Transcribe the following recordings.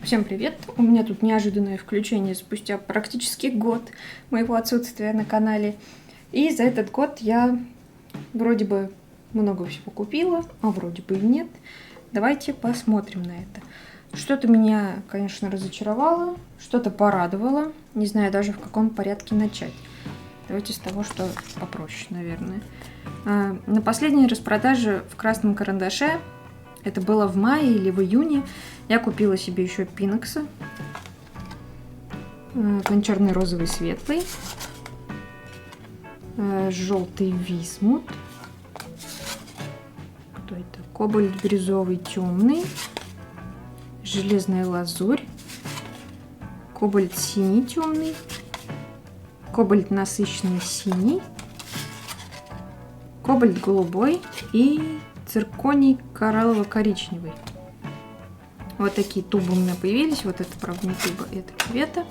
Всем привет! У меня тут неожиданное включение спустя практически год моего отсутствия на канале. И за этот год я вроде бы много всего купила, а вроде бы и нет. Давайте посмотрим на это. Что-то меня, конечно, разочаровало, что-то порадовало. Не знаю даже в каком порядке начать. Давайте с того, что попроще, наверное. На последней распродаже в красном карандаше, это было в мае или в июне, я купила себе еще пинокса. Черный, розовый, светлый. Желтый висмут. Кто это? Кобальт бирюзовый, темный. Железная лазурь. Кобальт синий, темный. Кобальт насыщенный синий. Кобальт голубой и цирконий кораллово-коричневый. Вот такие тубы у меня появились. Вот это, правда, не туба, это кювета.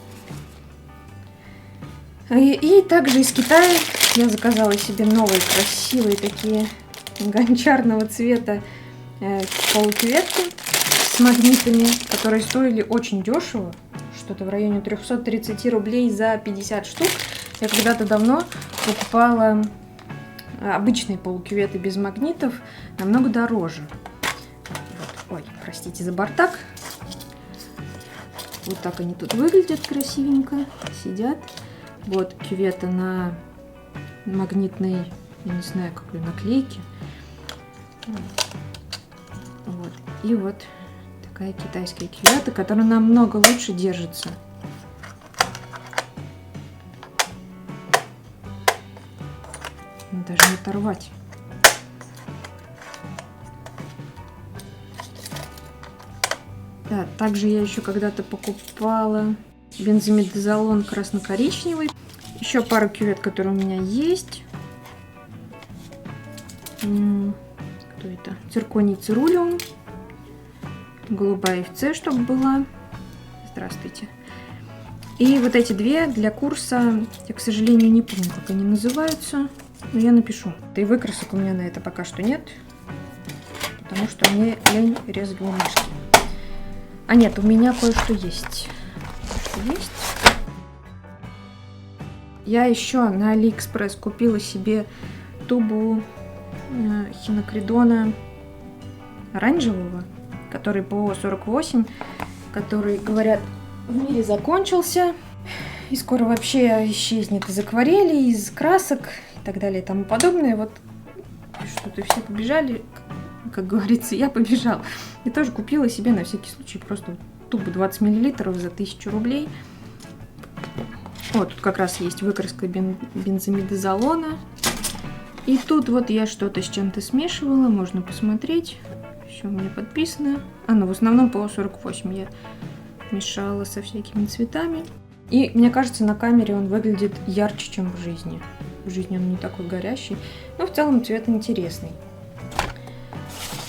И также из Китая я заказала себе новые красивые такие гончарного цвета полукюветки с магнитами, которые стоили очень дешево. Что-то в районе 330 рублей за 50 штук. Я когда-то давно покупала обычные полукюветы без магнитов намного дороже. Вот. Ой, простите за бардак. Вот так они тут выглядят красивенько, сидят. Вот кювета на магнитной, я не знаю, какой наклейке. Вот. И вот такая китайская кювета, которая намного лучше держится. Даже не оторвать. Да, также я еще когда-то покупала бензомидазолон красно-коричневый. Еще пару кювет, которые у меня есть. Кто это? Цирконий цирулиум. Голубая FC, чтобы была. Здравствуйте. И вот эти две для курса, я, к сожалению, не помню, как они называются, но я напишу. Да и выкрасок у меня на это пока что нет, потому что мне лень резать бумажки. А нет, у меня кое-что есть. Я еще на Алиэкспресс купила себе тубу хинокридона оранжевого, который по 48, который, говорят, в мире закончился и скоро вообще исчезнет из акварели, из красок и так далее и тому подобное. Вот что-то все побежали, как говорится, я побежал. И тоже купила себе на всякий случай просто тубу 20 мл за 1000 рублей. Вот тут как раз есть выкраска бензомидазолона. И тут вот я что-то с чем-то смешивала, можно посмотреть. Все у меня подписано. Ну в основном по 48 я мешала со всякими цветами. И мне кажется, на камере он выглядит ярче, чем в жизни. В жизни он не такой горящий, но в целом цвет интересный.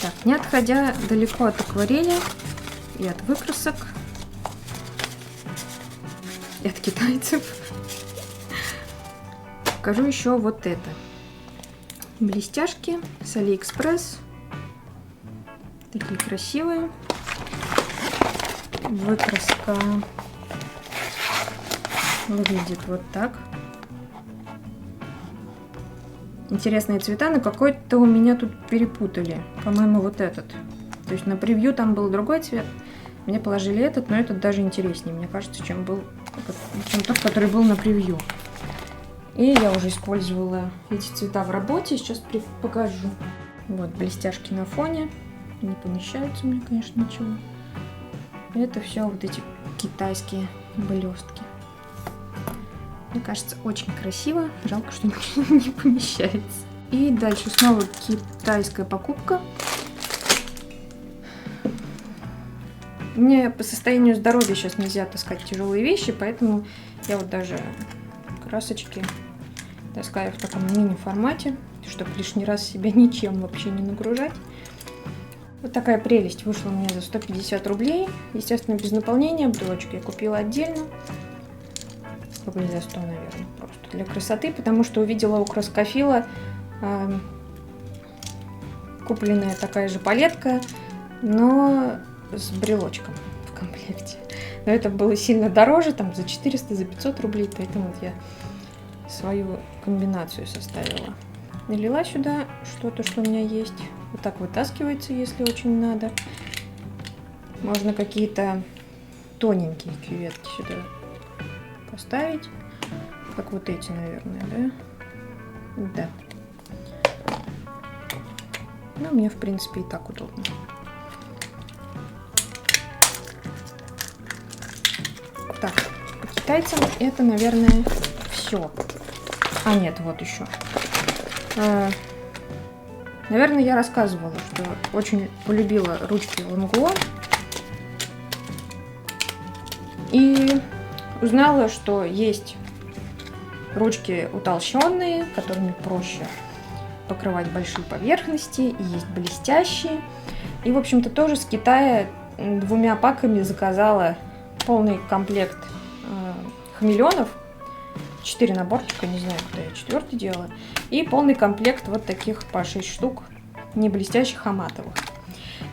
Так, не отходя далеко от акварели и от выкрасок, и от китайцев, покажу еще вот это. Блестяшки с Алиэкспресс. Такие красивые. Выкраска выглядит вот так. Интересные цвета, но какой-то у меня тут перепутали. По-моему, вот этот. То есть на превью там был другой цвет. Мне положили этот, но этот даже интереснее, мне кажется, чем тот, который был на превью. И я уже использовала эти цвета в работе. Сейчас покажу. Вот блестяшки на фоне. Не помещаются у меня, конечно, ничего. Это все вот эти китайские блестки. Мне кажется, очень красиво. Жалко, что ничего не помещается. И дальше снова китайская покупка. Мне по состоянию здоровья сейчас нельзя таскать тяжелые вещи, поэтому я вот даже красочки таскаю в таком мини-формате, чтобы лишний раз себя ничем вообще не нагружать. Вот такая прелесть вышла у меня за 150 рублей. Естественно, без наполнения. Брелочки я купила отдельно. Рублей за 100, наверное, просто для красоты, потому что увидела у Краскофила купленная такая же палетка, но с брелочком в комплекте. Но это было сильно дороже, там за 400, за 500 рублей, поэтому вот я свою комбинацию составила. Налила сюда что-то, что у меня есть. Вот так вытаскивается, если очень надо. Можно какие-то тоненькие кюветки сюда поставить. Как вот эти, наверное, да? Да. Ну, мне, в принципе, и так удобно. Так, по китайцам это, наверное, все. А, нет, вот еще. Наверное, я рассказывала, что очень полюбила ручки Лангуо. И узнала, что есть ручки утолщенные, которыми проще покрывать большие поверхности, и есть блестящие. И, в общем-то, тоже с Китая 2 паками заказала полный комплект хамелеонов. 4 наборчика, не знаю, куда я 4-й делала. И полный комплект вот таких по 6 штук, не блестящих, а матовых.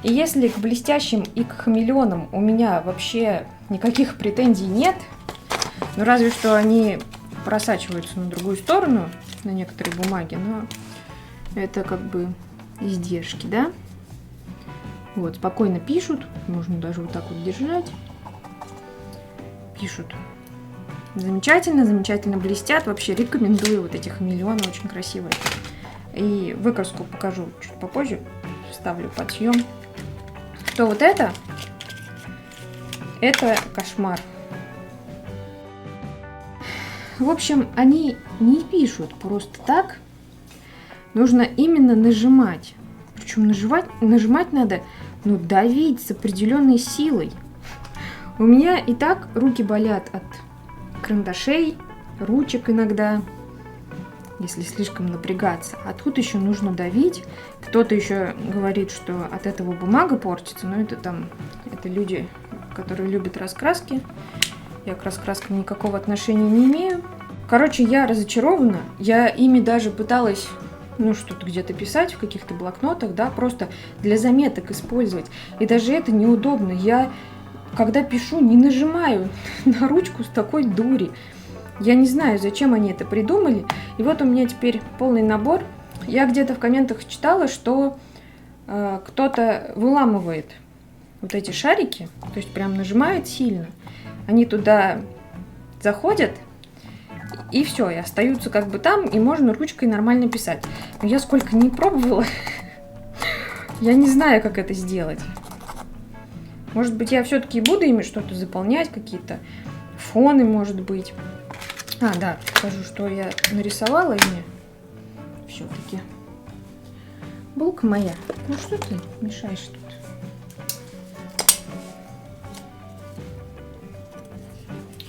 И если к блестящим и к хамелеонам у меня вообще никаких претензий нет, ну разве что они просачиваются на другую сторону, на некоторые бумаги, но это как бы издержки, да? Вот, спокойно пишут, можно даже вот так вот держать. Пишут. Замечательно, замечательно блестят. Вообще рекомендую вот эти хамелеоны, очень красивые. И выкраску покажу чуть попозже, вставлю под съем. То вот это кошмар. В общем, они не пишут просто так. Нужно именно нажимать. Причем нажимать надо, ну, давить с определенной силой. У меня и так руки болят от карандашей, ручек иногда, если слишком напрягаться. А тут еще нужно давить. Кто-то еще говорит, что от этого бумага портится, но это люди, которые любят раскраски. Я к раскраскам никакого отношения не имею. Короче, я разочарована. Я ими даже пыталась, ну, что-то где-то писать в каких-то блокнотах, да, просто для заметок использовать. И даже это неудобно. Я, когда пишу, не нажимаю на ручку с такой дури. Я не знаю, зачем они это придумали. И вот у меня теперь полный набор. Я где-то в комментах читала, что кто-то выламывает вот эти шарики, то есть прям нажимает сильно. Они туда заходят, и все, и остаются как бы там, и можно ручкой нормально писать. Но я сколько не пробовала, я не знаю, как это сделать. Может быть, я все-таки буду ими что-то заполнять, какие-то фоны, может быть. А, да, покажу, что я нарисовала ими. Все-таки. Булка моя. Ну что ты мешаешь тут?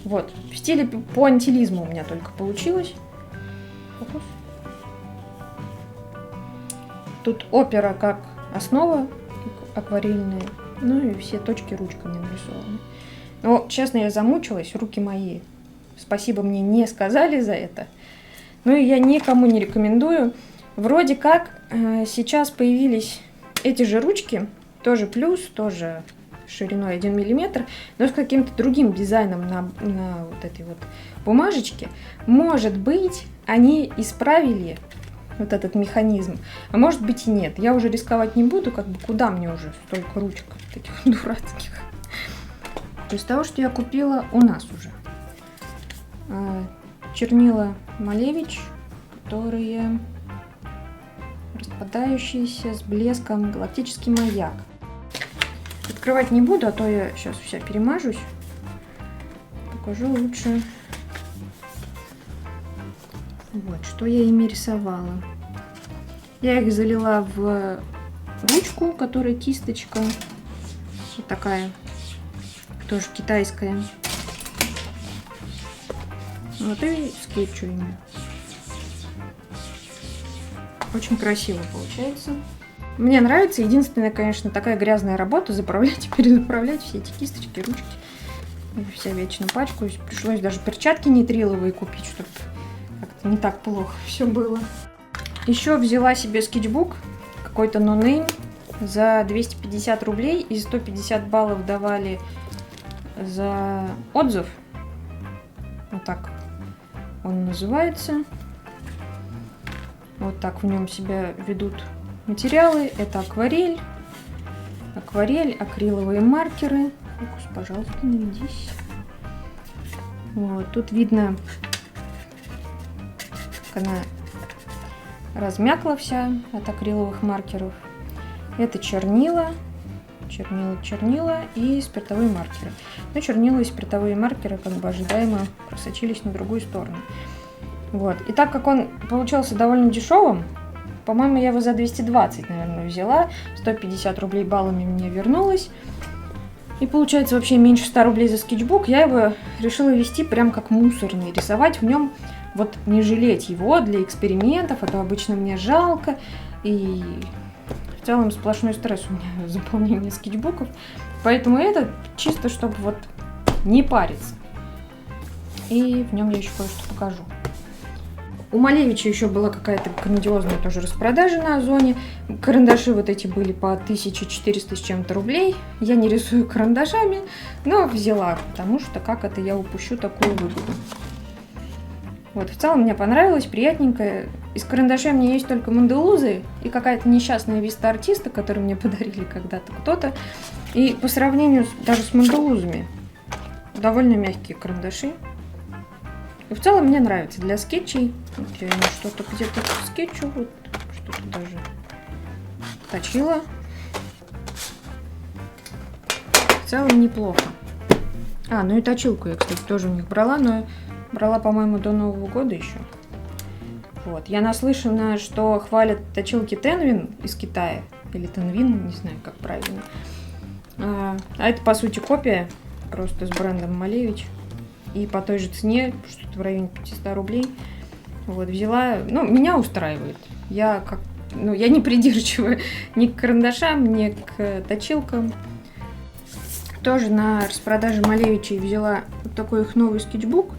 Вот, в стиле пуантилизма у меня только получилось. Фокус. Тут опера как основа, как акварельная. Ну и все точки ручками нарисованы. Но, честно, я замучилась, руки мои. Спасибо мне не сказали за это. Ну и я никому не рекомендую. Вроде как сейчас появились эти же ручки, тоже плюс, тоже шириной 1 мм, но с каким-то другим дизайном на вот этой вот бумажечке. Может быть, они исправили вот этот механизм, а может быть и нет. Я уже рисковать не буду, как бы куда мне уже столько ручек таких дурацких. То есть того, что я купила у нас уже. Чернила Малевич, которые распадающиеся с блеском, галактический маяк. Открывать не буду, а то я сейчас вся перемажусь. Покажу лучше. Вот, что я ими рисовала. Я их залила в ручку, которая кисточка. Вот такая, тоже китайская. Вот и скетчу ими. Очень красиво получается. Мне нравится. Единственное, конечно, такая грязная работа. Заправлять и перенаправлять все эти кисточки, ручки. Я вся вечно пачкаюсь. Пришлось даже перчатки нитриловые купить, чтобы как-то не так плохо все было. Еще взяла себе скетчбук. Какой-то нонейм. За 250 рублей и 150 баллов давали за отзыв. Вот так он называется. Вот так в нем себя ведут материалы. Это акварель, акриловые маркеры. Фокус, пожалуйста, наведись. Вот, тут видно, как она размякла вся от акриловых маркеров. Это чернила и спиртовые маркеры. Но чернила и спиртовые маркеры, как бы ожидаемо, просочились на другую сторону. Вот. И так как он получался довольно дешевым, по-моему, я его за 220, наверное, взяла. 150 рублей баллами мне вернулось. И получается вообще меньше 100 рублей за скетчбук. Я его решила вести прям как мусорный. Рисовать в нем, вот не жалеть его для экспериментов, а то обычно мне жалко. И в целом сплошной стресс у меня заполнение скетчбуков. Поэтому это чисто, чтобы вот не париться. И в нем я еще кое-что покажу. У Малевича еще была какая-то грандиозная тоже распродажа на Озоне. Карандаши вот эти были по 1400 с чем-то рублей. Я не рисую карандашами, но взяла, потому что как это я упущу такую выгоду. Вот, в целом мне понравилось, приятненько. Из карандашей у меня есть только Монделузы и какая-то несчастная Виста Артиста, которую мне подарили когда-то кто-то. И по сравнению даже с Монделузами, довольно мягкие карандаши. И в целом мне нравится для скетчей. Вот я что-то где-то скетчу, вот что-то даже точила. В целом неплохо. Ну и точилку я, кстати, тоже у них брала, но брала, по-моему, до Нового года еще. Вот. Я наслышана, что хвалят точилки Tenwin из Китая. Или Tenwin, не знаю, как правильно. А это, по сути, копия, просто с брендом Малевич. И по той же цене, что-то в районе 500 рублей. Вот, взяла. Ну, меня устраивает. Я не придирчива ни к карандашам, ни к точилкам. Тоже на распродаже Малевичей взяла вот такой их новый скетчбук.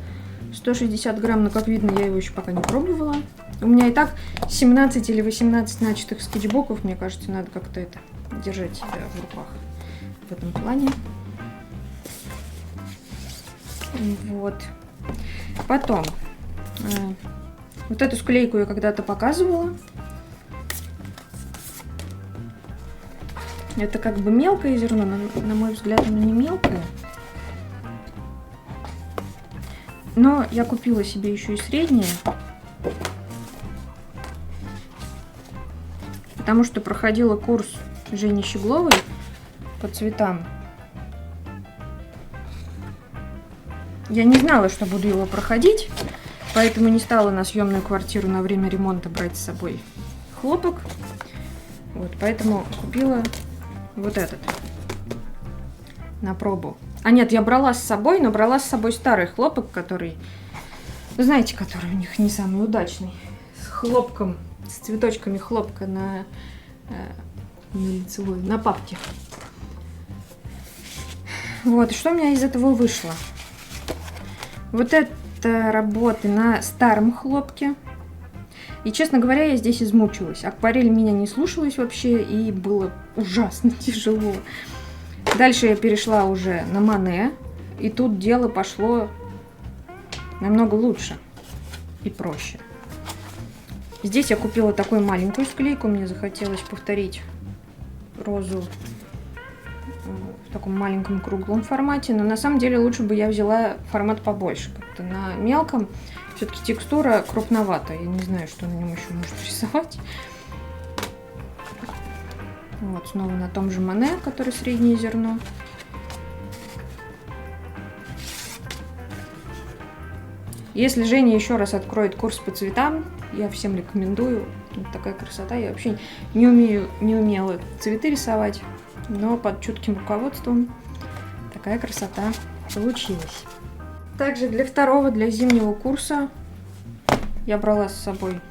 160 грамм, но, как видно, я его еще пока не пробовала. У меня и так 17 или 18 начатых скетчбуков. Мне кажется, надо как-то это держать себя в руках в этом плане. Вот. Потом, вот эту склейку я когда-то показывала. Это как бы мелкое зерно, на мой взгляд, оно не мелкое. Но я купила себе еще и среднее. Потому что проходила курс Жени Щегловой по цветам. Я не знала, что буду его проходить, поэтому не стала на съемную квартиру на время ремонта брать с собой хлопок. Вот, поэтому купила вот этот на пробу. Нет, я брала с собой, но брала с собой старый хлопок, который, знаете, который у них не самый удачный. С хлопком, с цветочками хлопка на лицевой, на папке. Вот, и что у меня из этого вышло? Вот это работы на старом хлопке. И, честно говоря, я здесь измучилась. Акварель меня не слушалась вообще, и было ужасно тяжело. Дальше я перешла уже на Мане, и тут дело пошло намного лучше и проще. Здесь я купила такую маленькую склейку, мне захотелось повторить розу в таком маленьком круглом формате, но на самом деле лучше бы я взяла формат побольше. Как-то на мелком все-таки текстура крупноватая, я не знаю, что на нем еще можно рисовать. Вот, снова на том же Мане, который среднее зерно. Если Женя еще раз откроет курс по цветам, я всем рекомендую. Вот такая красота. Я вообще не умела цветы рисовать, но под чутким руководством такая красота получилась. Также для для зимнего курса я брала с собой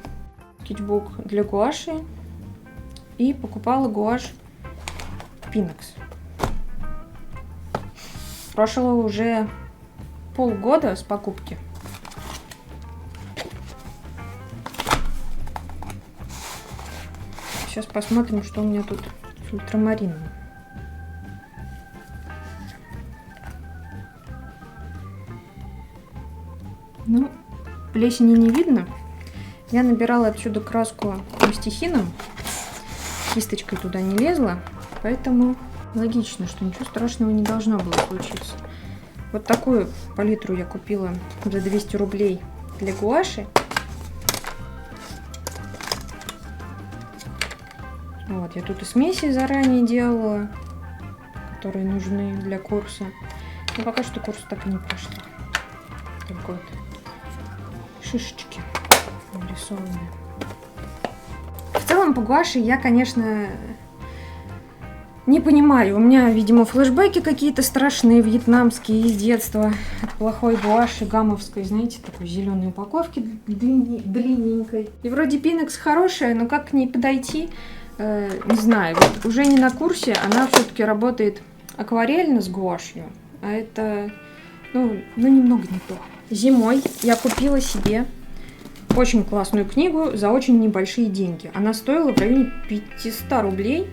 скетчбук для гуаши и покупала гуашь Пинекс. Прошло уже полгода с покупки. Сейчас посмотрим, что у меня тут с ультрамарином. Ну, плесени не видно. Я набирала отсюда краску мастихином. Кисточкой туда не лезла. Поэтому логично, что ничего страшного не должно было случиться. Вот такую палитру я купила за 200 рублей для гуаши. Вот, я тут и смеси заранее делала, которые нужны для курса. Но пока что курс так и не прошла. Только вот шишечки нарисованные. В целом по гуаши я, конечно, не понимаю. У меня, видимо, флешбеки какие-то страшные вьетнамские из детства. От плохой гуаши гамовской, знаете, такой зеленой упаковки длинненькой. И вроде Пинекс хорошая, но как к ней подойти, не знаю. Вот уже не на курсе, она все-таки работает акварельно с гуашью. А это, ну, немного не то. Зимой я купила себе очень классную книгу за очень небольшие деньги. Она стоила в районе 500 рублей.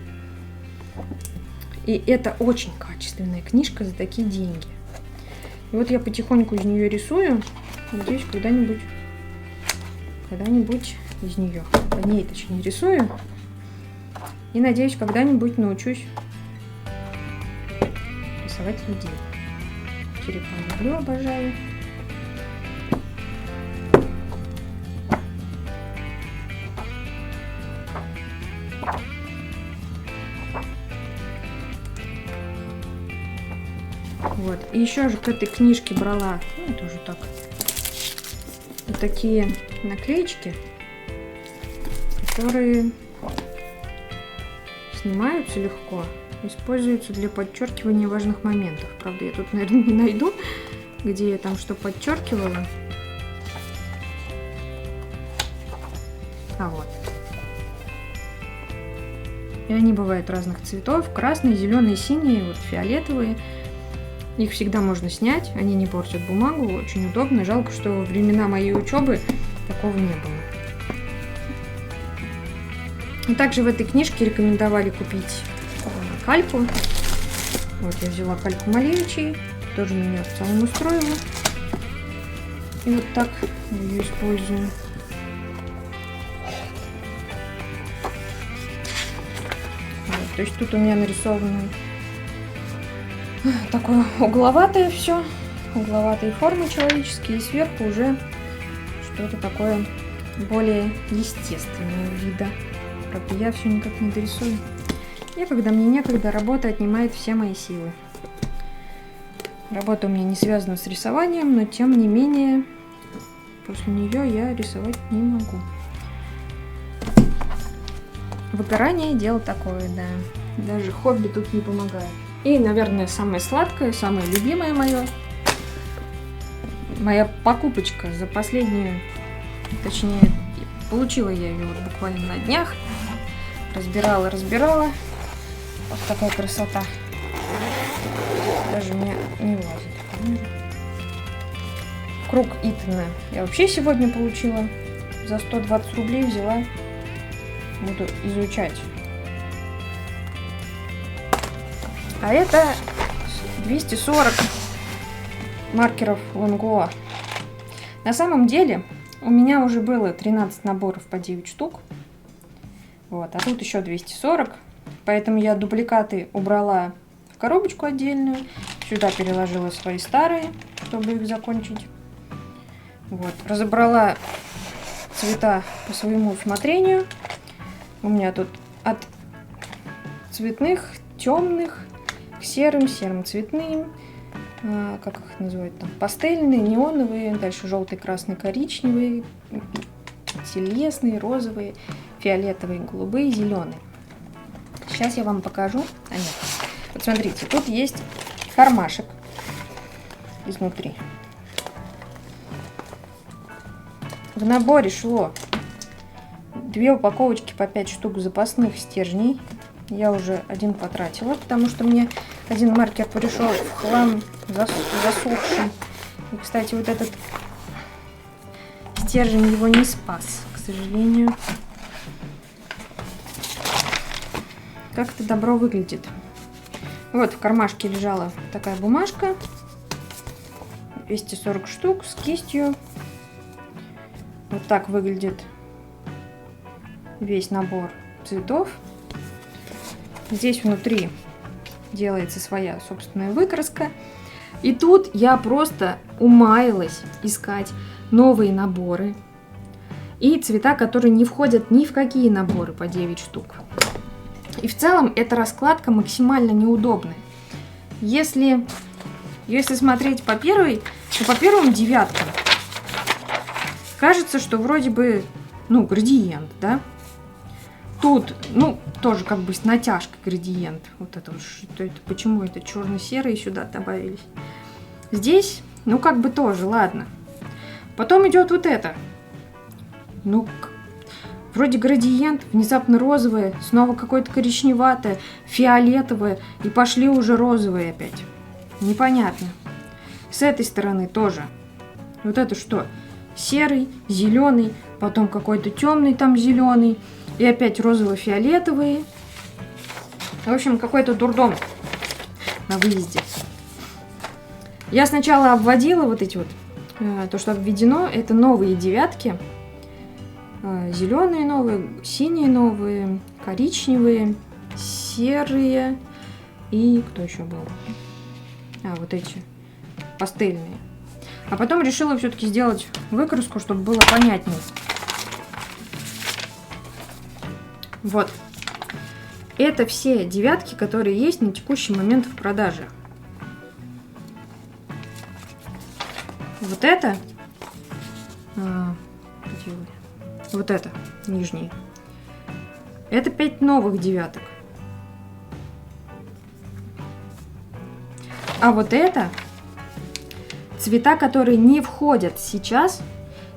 И это очень качественная книжка за такие деньги. И вот я потихоньку из нее рисую. Надеюсь, когда-нибудь из нее, по ней точнее, рисую. И надеюсь, когда-нибудь научусь рисовать людей. Черепа люблю, обожаю. Вот. И еще же к этой книжке брала, ну, тоже так, вот такие наклеечки, которые снимаются легко, используются для подчеркивания важных моментов. Правда, я тут, наверное, не найду, где я там что подчеркивала. А вот. И они бывают разных цветов: красные, зеленые, синие, вот фиолетовые. Их всегда можно снять, они не портят бумагу, очень удобно. Жалко, что во времена моей учебы такого не было. И также в этой книжке рекомендовали купить кальку. Вот я взяла кальку Малевичей, тоже меня в целом устроила. И вот так ее использую. Вот, то есть тут у меня нарисовано такое угловатое все, угловатые формы человеческие, и сверху уже что-то такое более естественного вида. Правда, я все никак не дорисую. Некогда, мне некогда, работа отнимает все мои силы. Работа у меня не связана с рисованием, но тем не менее после нее я рисовать не могу. Выгорание — дело такое, да. Даже хобби тут не помогает. И, наверное, самое сладкое, самое любимое моя покупочка за последнюю, точнее, получила я ее вот буквально на днях. Разбирала. Вот такая красота. Даже мне не влазит. Круг Итана я вообще сегодня получила. За 120 рублей взяла. Буду изучать. А это 240 маркеров Лангуа. На самом деле у меня уже было 13 наборов по 9 штук. Вот, а тут еще 240. Поэтому я дубликаты убрала в коробочку отдельную. Сюда переложила свои старые, чтобы их закончить. Вот, разобрала цвета по своему усмотрению. У меня тут от цветных, темных, к серым, цветным, как их называют там, пастельные, неоновые, дальше желтый, красный, коричневый, телесные, розовые, фиолетовые, голубые, зеленые. Сейчас я вам покажу. А нет, вот смотрите, тут есть кармашек изнутри. В наборе шло 2 упаковочки по 5 штук запасных стержней. Я уже один потратила, потому что мне один маркер пришел в хлам засохший. И, кстати, вот этот стержень его не спас, к сожалению. Как это добро выглядит. Вот в кармашке лежала такая бумажка. 240 штук с кистью. Вот так выглядит весь набор цветов. Здесь внутри делается своя собственная выкраска. И тут я просто умаялась искать новые наборы и цвета, которые не входят ни в какие наборы по 9 штук. И в целом эта раскладка максимально неудобная. Если смотреть по первой, то по первым девяткам кажется, что вроде бы, ну, градиент, да? Тут, ну, тоже как бы с натяжкой градиент. Вот это вот, что это, почему это черно-серые сюда добавились? Здесь, ну, как бы тоже, ладно. Потом идет вот это. Ну, вроде градиент, внезапно розовое, снова какое-то коричневатое, фиолетовое, и пошли уже розовые опять. Непонятно. С этой стороны тоже. Вот это что? Серый, зеленый, потом какой-то темный там зеленый, и опять розово-фиолетовые. В общем, какой-то дурдом на выезде. Я сначала обводила вот эти вот, то, что обведено, это новые девятки. Зеленые новые, синие новые, коричневые, серые и кто еще был? Вот эти пастельные. А потом решила все-таки сделать выкраску, чтобы было понятнее. Вот. Это все девятки, которые есть на текущий момент в продаже. Вот это. Вот это, нижний. Это 5 новых девяток. А вот это цвета, которые не входят сейчас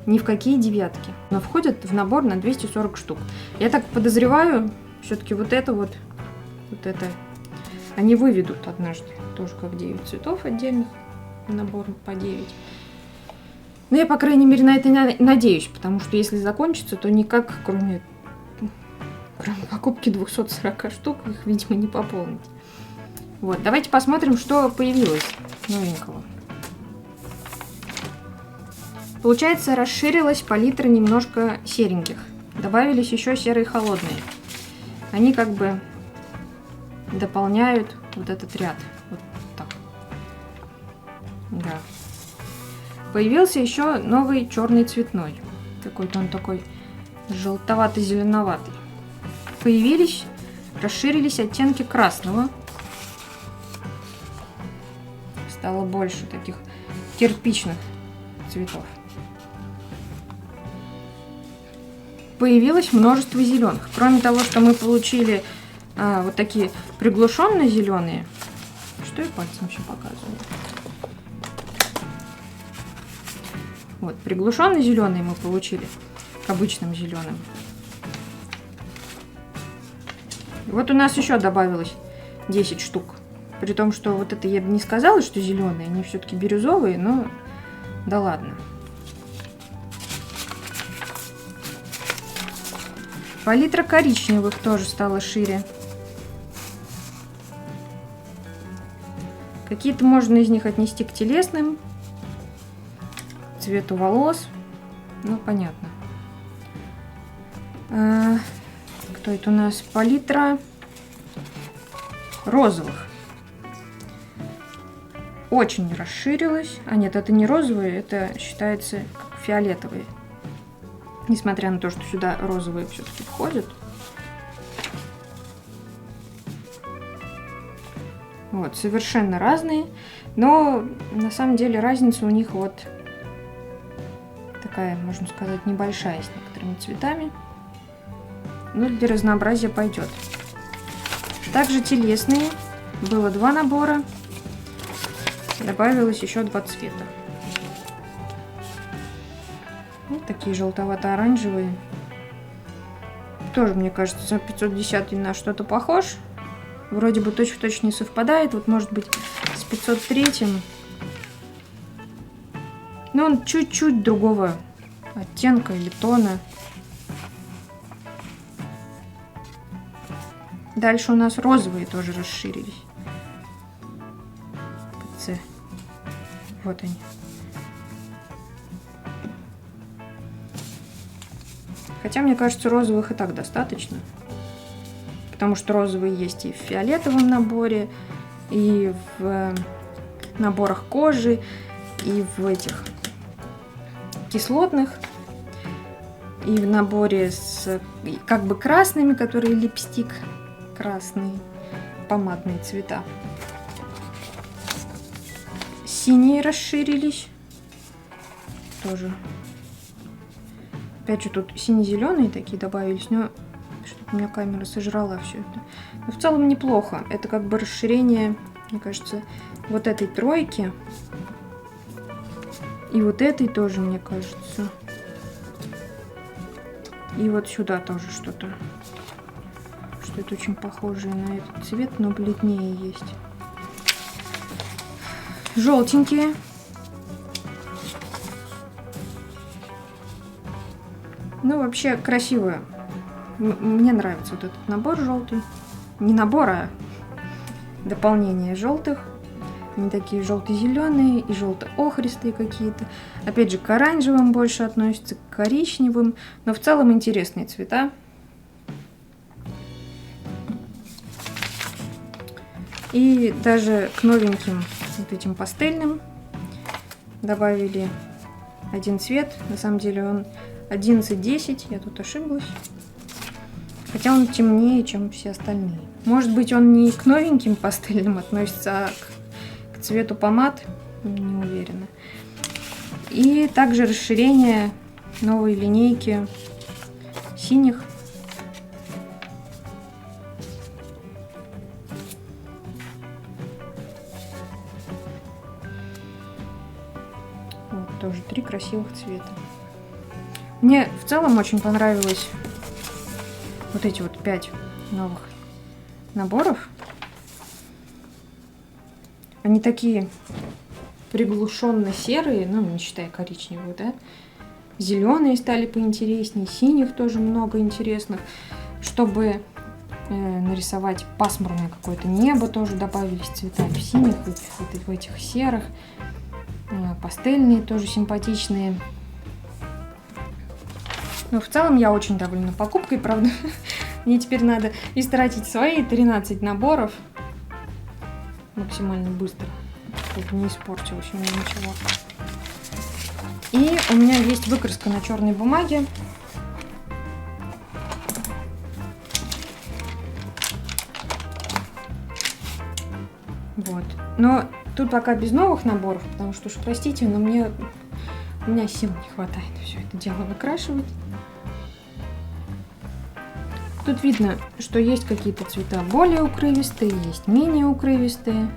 ни в какие девятки, но входят в набор на 240 штук. Я так подозреваю, все-таки вот это, они выведут однажды. Тоже как 9 цветов отдельных, набор по 9. Но я, по крайней мере, на это надеюсь, потому что если закончится, то никак, кроме покупки 240 штук, их, видимо, не пополнить. Вот, давайте посмотрим, что появилось новенького. Получается, расширилась палитра немножко сереньких. Добавились еще серые холодные. Они как бы дополняют вот этот ряд. Вот так. Да. Появился еще новый черный цветной. Какой-то он такой желтовато-зеленоватый. Появились, расширились оттенки красного. Стало больше таких кирпичных цветов. Появилось множество зеленых. Кроме того, что мы получили вот такие приглушенные зеленые. Что я пальцем еще показываю? Вот, приглушенный зеленый мы получили к обычным зеленым. Вот у нас еще добавилось 10 штук. При том, что вот это я бы не сказала, что зеленые, они все-таки бирюзовые, но да ладно. Палитра коричневых тоже стала шире. Какие-то можно из них отнести к телесным. Цвету волос. Ну, понятно. Кто это у нас? Палитра розовых. Очень расширилась. А нет, это не розовые, это считается как фиолетовые. Несмотря на то, что сюда розовые все-таки входят. Вот, совершенно разные. Но на самом деле разница у них вот такая, можно сказать, небольшая с некоторыми цветами. Но для разнообразия пойдет. Также телесные. Было 2 набора. Добавилось еще 2 цвета. Вот такие желтовато-оранжевые. Тоже, мне кажется, 510 на что-то похож. Вроде бы точь-в-точь не совпадает. Вот, может быть, с 503. Но он чуть-чуть другого оттенка или тона. Дальше у нас розовые тоже расширились. ПЦ. Вот они. Хотя, мне кажется, розовых и так достаточно. Потому что розовые есть и в фиолетовом наборе, и в наборах кожи, и в этих кислотных, и в наборе с как бы красными, которые липстик красный, помадные цвета. Синие расширились тоже. Опять же, тут сине-зеленые такие добавились, но что-то у меня камера сожрала все это. Но в целом неплохо. Это как бы расширение, мне кажется, вот этой тройки. И вот этой тоже, мне кажется. И вот сюда тоже что-то. Что это очень похожее на этот цвет, но бледнее есть. Желтенькие. Ну, вообще красиво. Мне нравится вот этот набор желтый. Не набор, а дополнение желтых. Они такие желто-зеленые и желто-охристые какие-то. Опять же, к оранжевым больше относятся, к коричневым. Но в целом интересные цвета. И даже к новеньким вот этим пастельным добавили один цвет. На самом деле он 11-10, я тут ошиблась. Хотя он темнее, чем все остальные. Может быть, он не к новеньким пастельным относится, а к цвету помад. Не уверена. И также расширение новой линейки синих. Вот, тоже 3 красивых цвета. Мне в целом очень понравилось вот эти вот 5 новых наборов. Они такие приглушенно серые, ну, не считая коричневого, да. Зеленые стали поинтереснее, синих тоже много интересных. Чтобы нарисовать пасмурное какое-то небо, тоже добавились цвета в синих, в этих серых. Пастельные тоже симпатичные. Но в целом я очень довольна покупкой, правда. Мне теперь надо истратить свои 13 наборов максимально быстро, чтобы не испортилось у меня ничего. И у меня есть выкраска на черной бумаге. Вот. Но тут пока без новых наборов, потому что уж простите, но у меня сил не хватает все это дело выкрашивать. Тут видно, что есть какие-то цвета более укрывистые, есть менее укрывистые.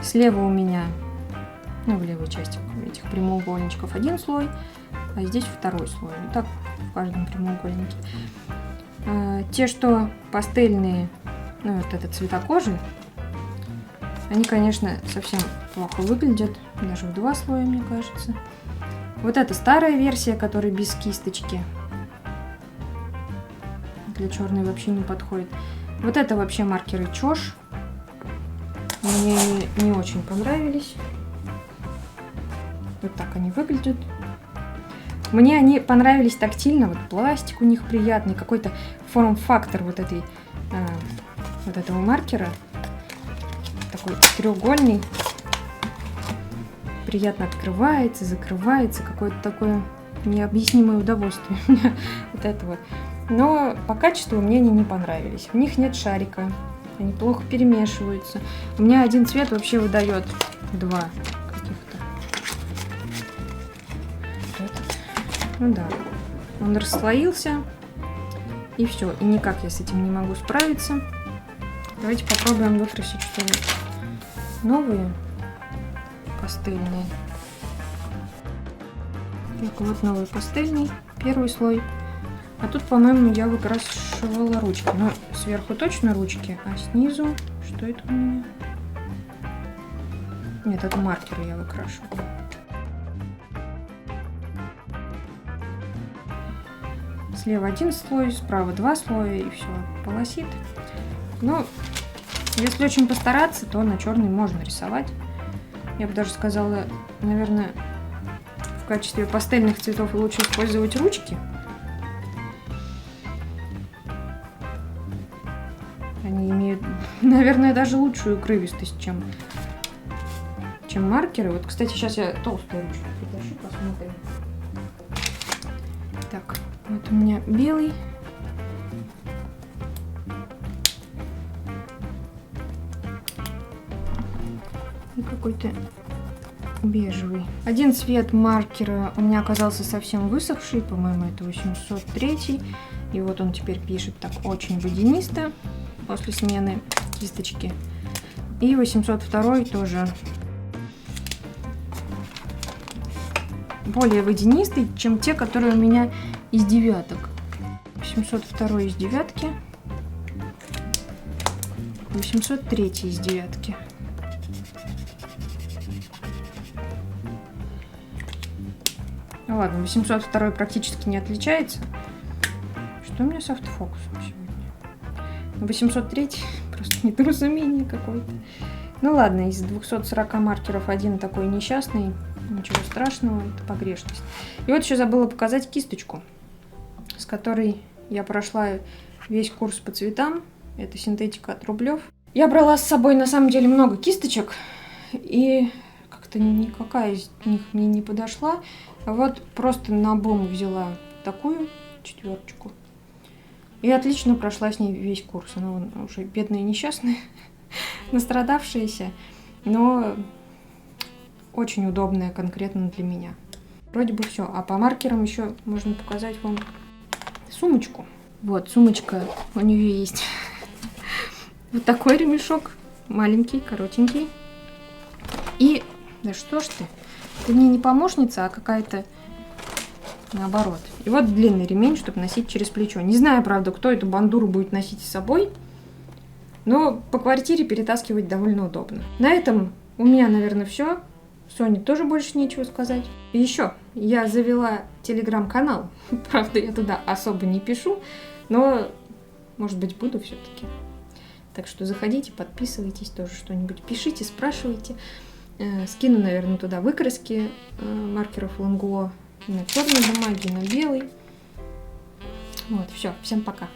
Слева у меня, ну, в левой части этих прямоугольничков один слой, а здесь второй слой. Вот так в каждом прямоугольнике. Те, что пастельные, ну, вот это цвета кожи, они, конечно, совсем плохо выглядят, даже в 2 слоя, мне кажется. Вот это старая версия, которая без кисточки. Для черной вообще не подходит. Вот это вообще маркеры Чош. Мне они не очень понравились. Вот так они выглядят. Мне они понравились тактильно. Вот пластик у них приятный. Какой-то форм-фактор вот этого маркера. Такой треугольный. Приятно открывается, закрывается. Какое-то такое необъяснимое удовольствие. Вот это вот. Но по качеству мне они не понравились. В них нет шарика. Они плохо перемешиваются. У меня один цвет вообще выдает 2 каких-то. Ну да. Он расслоился. И все. И никак я с этим не могу справиться. Давайте попробуем выкрасить что-нибудь новые пастельные. Так, вот новый пастельный. Первый слой. А тут, по-моему, я выкрашивала ручки. Но сверху точно ручки, а снизу... Что это у меня? Нет, это маркеры я выкрашивала. Слева один слой, справа 2 слоя, и все, полосит. Но если очень постараться, то на черный можно рисовать. Я бы даже сказала, наверное, в качестве пастельных цветов лучше использовать ручки. наверное, даже лучшую укрывистость, чем маркеры. Вот, кстати, сейчас я толстую ручку притащу, посмотрим. Так, вот у меня белый. И какой-то бежевый. Один цвет маркера у меня оказался совсем высохший, по-моему, это 803. И вот он теперь пишет так очень водянисто после смены кисточки. И 802 тоже более водянистый, чем те, которые у меня из девяток. 802 из девятки. 803 из девятки. Ну ладно, 802 практически не отличается. Что у меня с автофокусом сегодня? 803 просто недоразумение какое-то. Ну ладно, из 240 маркеров один такой несчастный. Ничего страшного, это погрешность. И вот еще забыла показать кисточку, с которой я прошла весь курс по цветам. Это синтетика от Рублев. Я брала с собой на самом деле много кисточек, и как-то никакая из них мне не подошла. А вот просто наобум взяла такую 4. И отлично прошла с ней весь курс. Она уже бедная и несчастная, настрадавшаяся, но очень удобная конкретно для меня. Вроде бы все. А по маркерам еще можно показать вам сумочку. Вот, сумочка, у нее есть вот такой ремешок, маленький, коротенький. И, да что ж ты мне не помощница, а какая-то наоборот. И вот длинный ремень, чтобы носить через плечо. Не знаю, правда, кто эту бандуру будет носить с собой, но по квартире перетаскивать довольно удобно. На этом у меня, наверное, все. Соне тоже больше нечего сказать. И еще, я завела телеграм-канал. Правда, я туда особо не пишу, но, может быть, буду все-таки. Так что заходите, подписывайтесь, тоже что-нибудь пишите, спрашивайте. Скину, наверное, туда выкраски маркеров Лангуо на черной бумаге, на белой. Вот, все, всем пока.